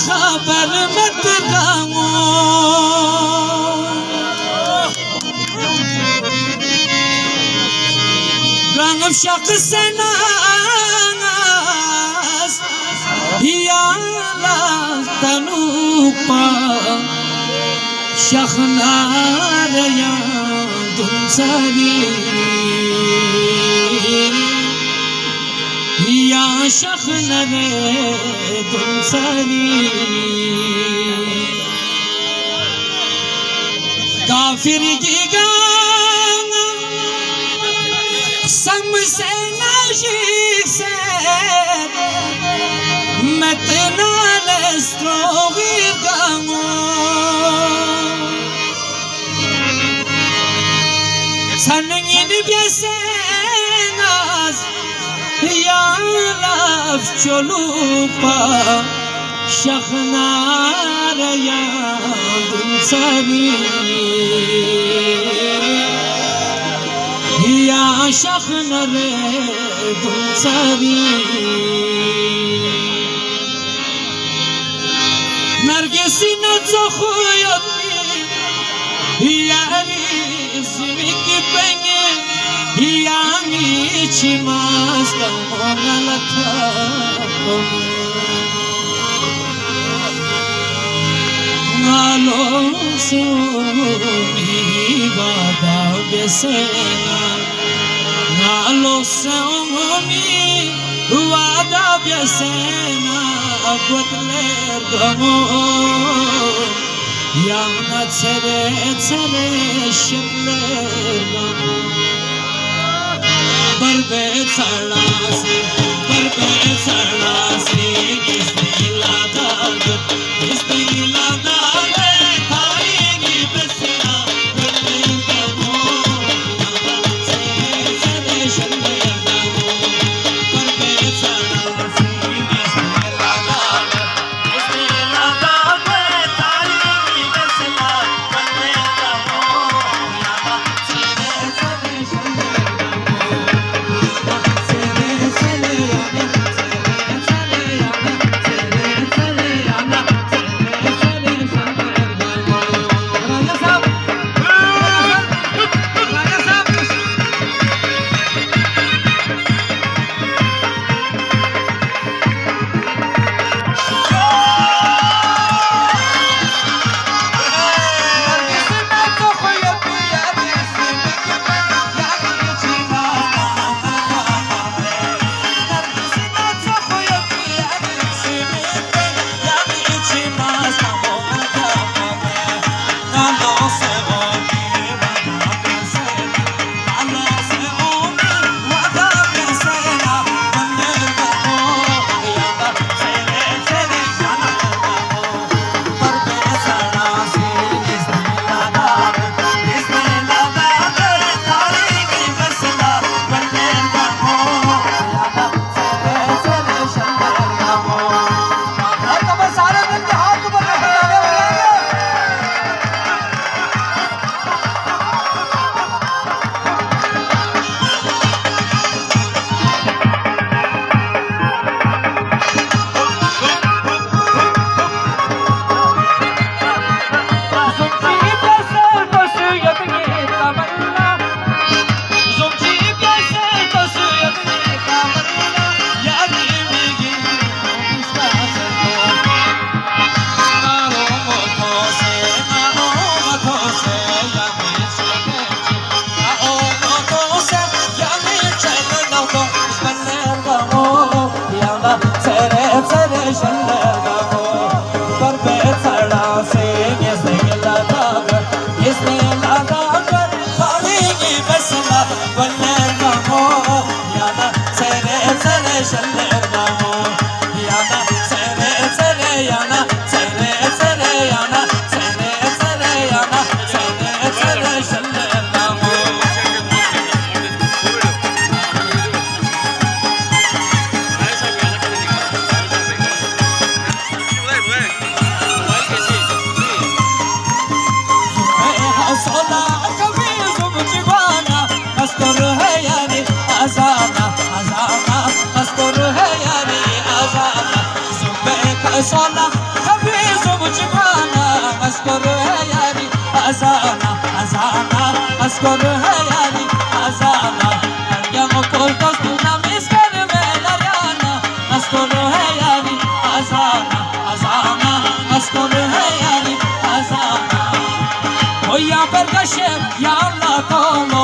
खबर मत गाऊं रंग शख्स नास या तनुपा शखनार या दुसरी या शखनर दुसरी काफिर की गान सम से नशीक से मैं तेना लेस्ट्रोगी गाऊं सनगिन बेसेनास या लफ चलूपा शखनार या दुसरी या शखनर दुसरी नरगिसी नज़खोयती यारी सिमिक पेंगे यानी चिमास कमोंगलथा ngalo sumi wada besena ngalo sumi wada besena agwatler gamo yang na tsere shitler gamo barbe salasi bismillah bismillah Sola Ascol hayali azana Andiamo col costume mischiare melariana Ascol hayali azana azana Ascol hayali azana Oya per gashem ya Allah kolo